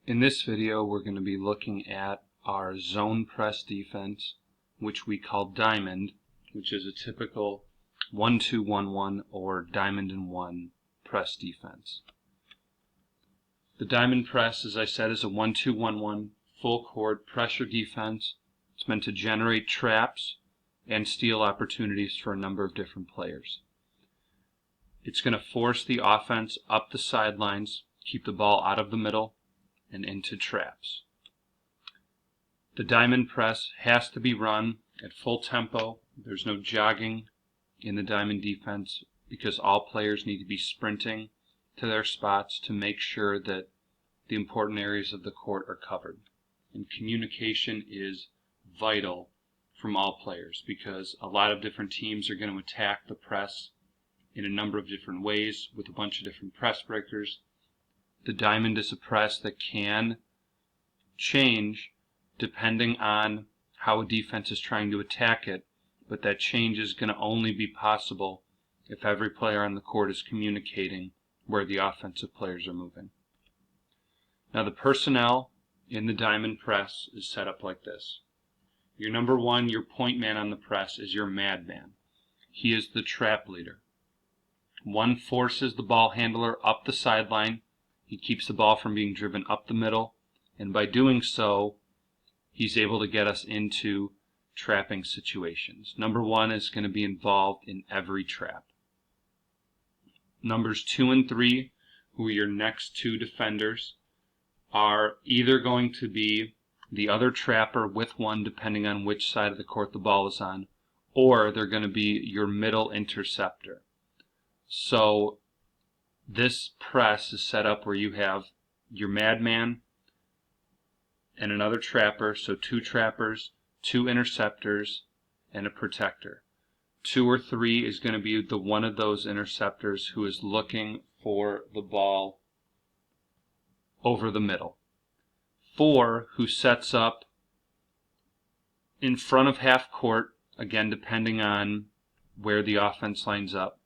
In this video, we're going to be looking at our zone press defense, which we call diamond, which is a typical 1-2-1-1 or diamond and one press defense. The diamond press, as I said, is a 1-2-1-1 full court pressure defense. It's meant to generate traps and steal opportunities for a number of different players. It's going to force the offense up the sidelines, keep the ball out of the middle, and into traps. The diamond press has to be run at full tempo. There's no jogging in the diamond defense because all players need to be sprinting to their spots to make sure that the important areas of the court are covered. And communication is vital from all players because a lot of different teams are going to attack the press in a number of different ways with a bunch of different press breakers. The diamond is a press that can change depending on how a defense is trying to attack it, but that change is going to only be possible if every player on the court is communicating where the offensive players are moving. Now the personnel in the diamond press is set up like this. Your number one, your point man on the press, is your madman. He is the trap leader. One forces the ball handler up the sideline. He keeps the ball from being driven up the middle, and by doing so, he's able to get us into trapping situations. Number one is going to be involved in every trap. Numbers 2 and 3, who are your next two defenders, are either going to be the other trapper with one, depending on which side of the court the ball is on, or they're going to be your middle interceptor. So this press is set up where you have your madman and another trapper, so two trappers, two interceptors, and a protector. 2 or 3 is going to be the one of those interceptors who is looking for the ball over the middle. 4, who sets up in front of half court, again depending on where the offense lines up,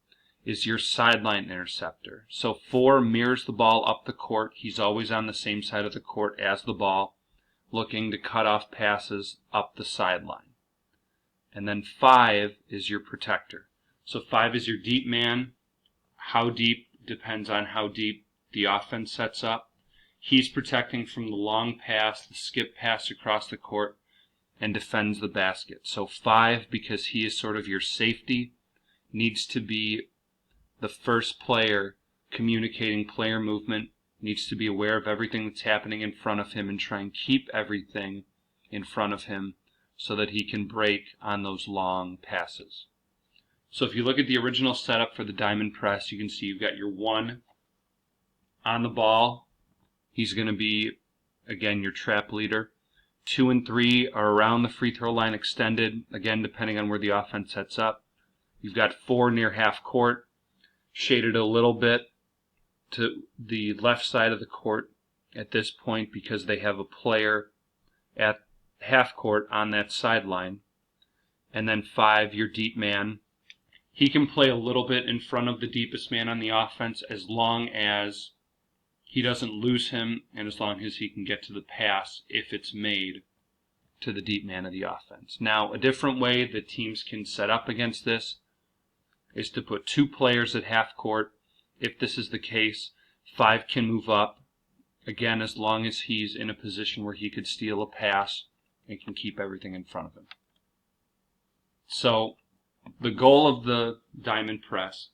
is your sideline interceptor. So 4 mirrors the ball up the court. He's always on the same side of the court as the ball, looking to cut off passes up the sideline. And then 5 is your protector. So 5 is your deep man. How deep depends on how deep the offense sets up. He's protecting from the long pass, the skip pass across the court, and defends the basket. So 5, because he is sort of your safety, needs to be the first player communicating player movement, needs to be aware of everything that's happening in front of him and try and keep everything in front of him so that he can break on those long passes. So if you look at the original setup for the diamond press, you can see you've got your 1 on the ball. He's going to be, again, your trap leader. 2 and 3 are around the free throw line extended, again, depending on where the offense sets up. You've got 4 near half court, shaded a little bit to the left side of the court at this point because they have a player at half court on that sideline. And then 5, your deep man. He can play a little bit in front of the deepest man on the offense as long as he doesn't lose him and as long as he can get to the pass if it's made to the deep man of the offense. Now, a different way that teams can set up against this is to put 2 players at half court. If this is the case, 5 can move up, again, as long as he's in a position where he could steal a pass and can keep everything in front of him. So the goal of the diamond press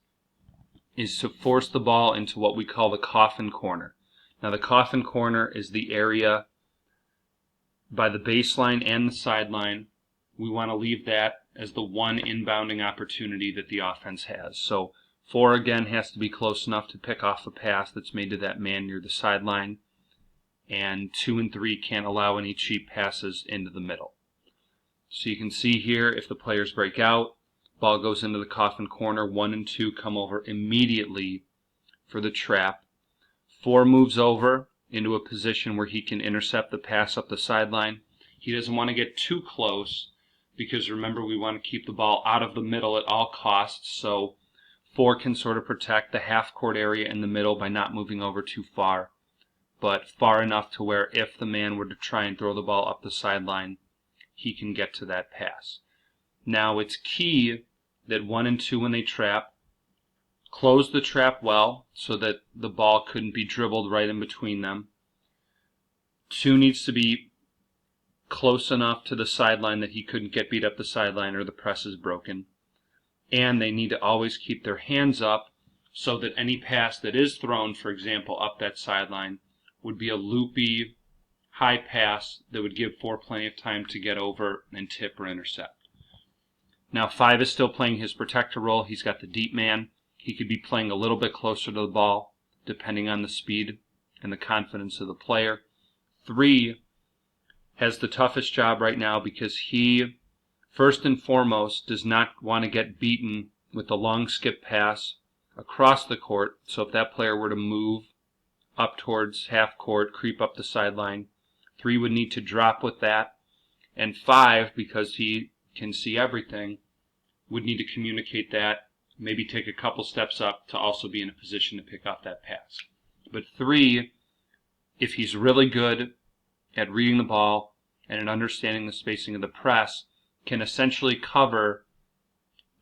is to force the ball into what we call the coffin corner. Now the coffin corner is the area by the baseline and the sideline. We want to leave that as the one inbounding opportunity that the offense has. So 4 again has to be close enough to pick off a pass that's made to that man near the sideline, and 2 and 3 can't allow any cheap passes into the middle. So you can see here, if the players break out, ball goes into the coffin corner, 1 and 2 come over immediately for the trap. 4 moves over into a position where he can intercept the pass up the sideline. He doesn't want to get too close because remember, we want to keep the ball out of the middle at all costs, so 4 can sort of protect the half-court area in the middle by not moving over too far. but far enough to where if the man were to try and throw the ball up the sideline, he can get to that pass. Now it's key that 1 and 2, when they trap, close the trap well so that the ball couldn't be dribbled right in between them. 2 needs to be close enough to the sideline that he couldn't get beat up the sideline or the press is broken. And they need to always keep their hands up so that any pass that is thrown, for example, up that sideline, would be a loopy, high pass that would give 4 plenty of time to get over and tip or intercept. Now 5 is still playing his protector role. He's got the deep man. He could be playing a little bit closer to the ball, depending on the speed and the confidence of the player. 3 has the toughest job right now because he, first and foremost, does not want to get beaten with a long skip pass across the court. So if that player were to move up towards half court, creep up the sideline, 3 would need to drop with that. And 5, because he can see everything, would need to communicate that, maybe take a couple steps up to also be in a position to pick off that pass. But 3, if he's really good at reading the ball and at understanding the spacing of the press, can essentially cover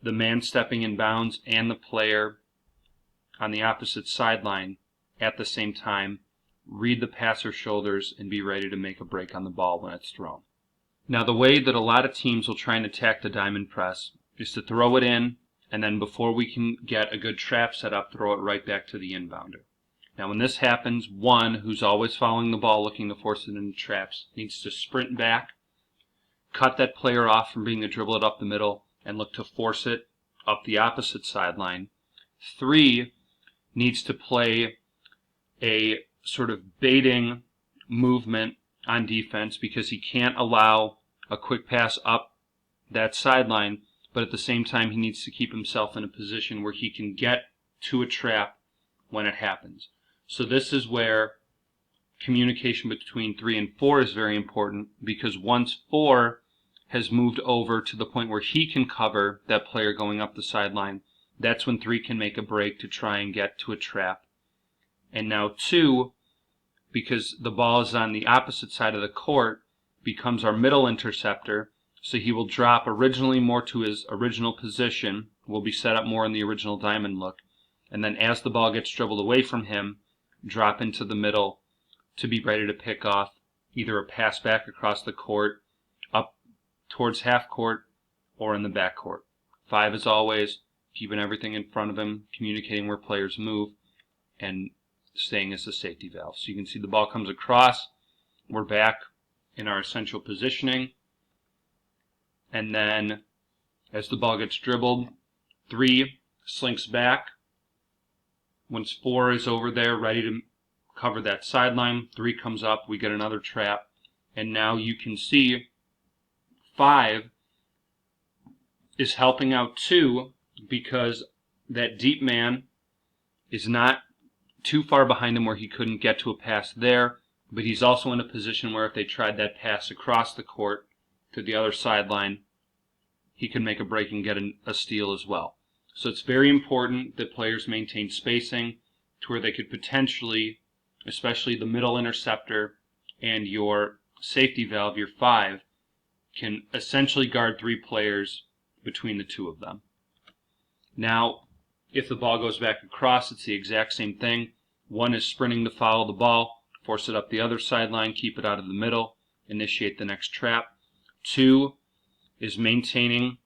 the man stepping in bounds and the player on the opposite sideline at the same time, read the passer's shoulders, and be ready to make a break on the ball when it's thrown. Now, the way that a lot of teams will try and attack the diamond press is to throw it in, and then before we can get a good trap set up, throw it right back to the inbounder. Now, when this happens, 1, who's always following the ball looking to force it into traps, needs to sprint back, cut that player off from being able to dribble it up the middle, and look to force it up the opposite sideline. 3 needs to play a sort of baiting movement on defense because he can't allow a quick pass up that sideline, but at the same time he needs to keep himself in a position where he can get to a trap when it happens. So this is where communication between 3 and 4 is very important, because once 4 has moved over to the point where he can cover that player going up the sideline, that's when 3 can make a break to try and get to a trap. And now 2, because the ball is on the opposite side of the court, becomes our middle interceptor, so he will drop originally more to his original position, will be set up more in the original diamond look, and then as the ball gets dribbled away from him, drop into the middle to be ready to pick off either a pass back across the court, up towards half court, or in the back court. 5 is always keeping everything in front of him, communicating where players move, and staying as a safety valve. So you can see the ball comes across, we're back in our essential positioning, and then as the ball gets dribbled, 3 slinks back. Once 4 is over there, ready to cover that sideline, 3 comes up, we get another trap, and now you can see 5 is helping out 2 because that deep man is not too far behind him where he couldn't get to a pass there, but he's also in a position where if they tried that pass across the court to the other sideline, he can make a break and get a steal as well. So it's very important that players maintain spacing to where they could potentially, especially the middle interceptor and your safety valve, your 5, can essentially guard 3 players between the 2 of them. Now, if the ball goes back across, it's the exact same thing. 1 is sprinting to follow the ball, force it up the other sideline, keep it out of the middle, initiate the next trap. 2 is maintaining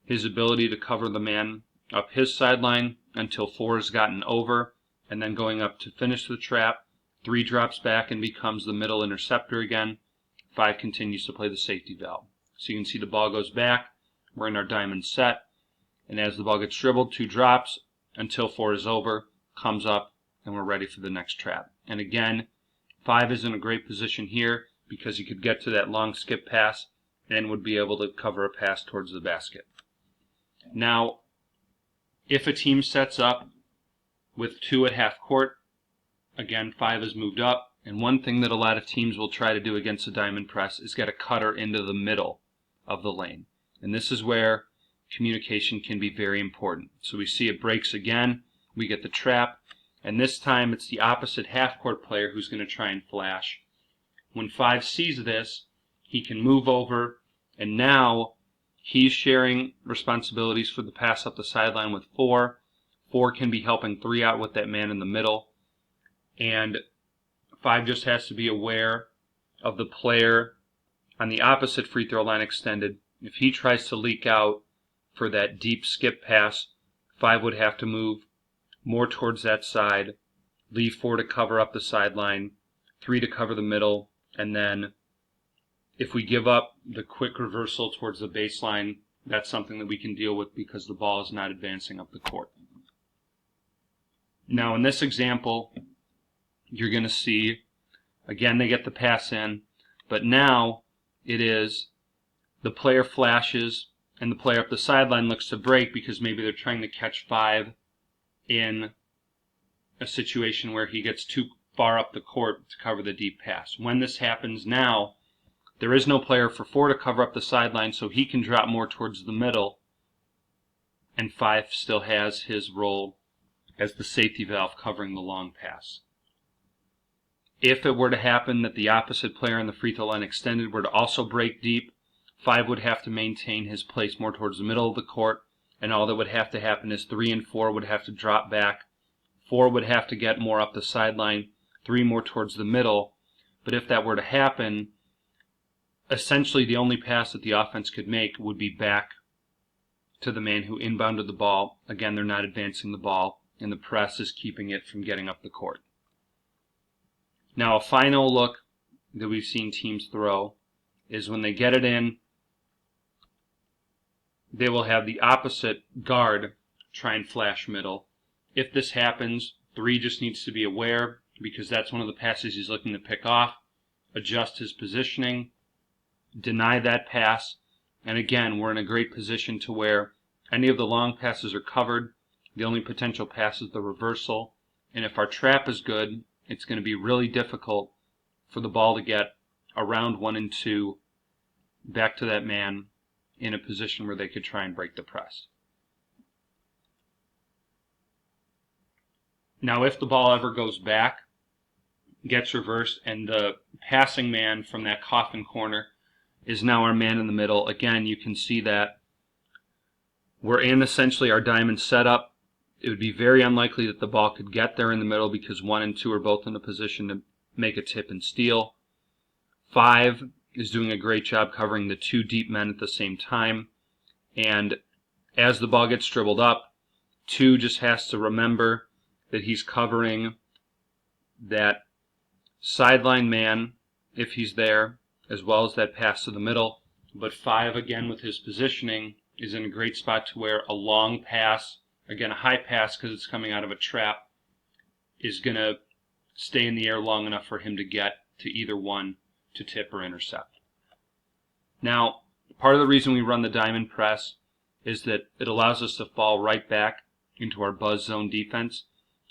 his ability to cover the man up his sideline until 4 has gotten over, and then going up to finish the trap. 3 drops back and becomes the middle interceptor again. 5 continues to play the safety valve. So you can see the ball goes back, we're in our diamond set, and as the ball gets dribbled, 2 drops until 4 is over, comes up, and we're ready for the next trap. And again, 5 is in a great position here because he could get to that long skip pass and would be able to cover a pass towards the basket. Now, if a team sets up with 2 at half court, again, 5 is moved up, and one thing that a lot of teams will try to do against a diamond press is get a cutter into the middle of the lane. And this is where communication can be very important. So we see it breaks again, we get the trap, And this time it's the opposite half-court player who's going to try and flash. When 5 sees this, he can move over, and now he's sharing responsibilities for the pass up the sideline with 4. 4 can be helping 3 out with that man in the middle. And 5 just has to be aware of the player on the opposite free throw line extended. If he tries to leak out for that deep skip pass, 5 would have to move more towards that side, leave 4 to cover up the sideline, 3 to cover the middle, and then if we give up the quick reversal towards the baseline, that's something that we can deal with because the ball is not advancing up the court. Now in this example, you're going to see, again, they get the pass in, but now it is the player flashes and the player up the sideline looks to break because maybe they're trying to catch 5 in a situation where he gets too far up the court to cover the deep pass. When this happens now, there is no player for 4 to cover up the sideline, so he can drop more towards the middle, and 5 still has his role as the safety valve covering the long pass. If it were to happen that the opposite player on the free throw line extended were to also break deep, 5 would have to maintain his place more towards the middle of the court, and all that would have to happen is 3 and 4 would have to drop back. 4 would have to get more up the sideline, 3 more towards the middle. But if that were to happen, essentially the only pass that the offense could make would be back to the man who inbounded the ball. Again, they're not advancing the ball, and the press is keeping it from getting up the court. Now, a final look that we've seen teams throw is when they get it in, they will have the opposite guard try and flash middle. If this happens, 3 just needs to be aware because that's one of the passes he's looking to pick off, adjust his positioning, deny that pass, and again, we're in a great position to where any of the long passes are covered. The only potential pass is the reversal, and if our trap is good, it's going to be really difficult for the ball to get around 1 and 2 back to that man in a position where they could try and break the press. Now, if the ball ever goes back, gets reversed, and the passing man from that coffin corner is now our man in the middle, again, you can see that we're in essentially our diamond setup. It would be very unlikely that the ball could get there in the middle because 1 and 2 are both in a position to make a tip and steal. 5 is doing a great job covering the 2 deep men at the same time. And as the ball gets dribbled up, 2 just has to remember that he's covering that sideline man if he's there, as well as that pass to the middle. But 5, again, with his positioning, is in a great spot to where a long pass, again, a high pass because it's coming out of a trap, is going to stay in the air long enough for him to get to either one to tip or intercept. Now, part of the reason we run the diamond press is that it allows us to fall right back into our buzz zone defense.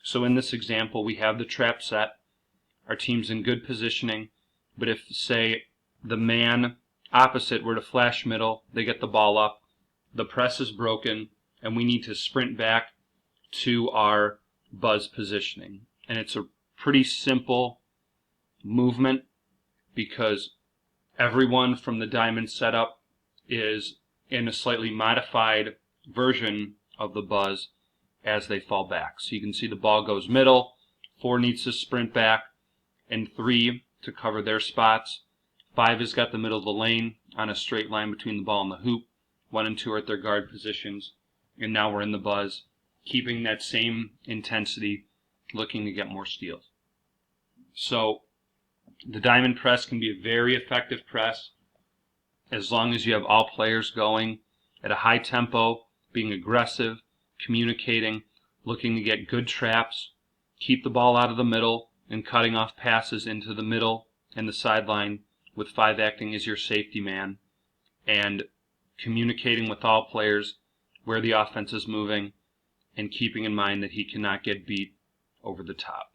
So in this example, we have the trap set. Our team's in good positioning, but if, say, the man opposite were to flash middle, they get the ball up, the press is broken, and we need to sprint back to our buzz positioning. And it's a pretty simple movement because everyone from the diamond setup is in a slightly modified version of the buzz as they fall back. So you can see the ball goes middle, 4 needs to sprint back, and 3 to cover their spots. 5 has got the middle of the lane on a straight line between the ball and the hoop. 1 and 2 are at their guard positions, and now we're in the buzz, keeping that same intensity, looking to get more steals. So the diamond press can be a very effective press as long as you have all players going at a high tempo, being aggressive, communicating, looking to get good traps, keep the ball out of the middle, and cutting off passes into the middle and the sideline with 5 acting as your safety man, and communicating with all players where the offense is moving and keeping in mind that he cannot get beat over the top.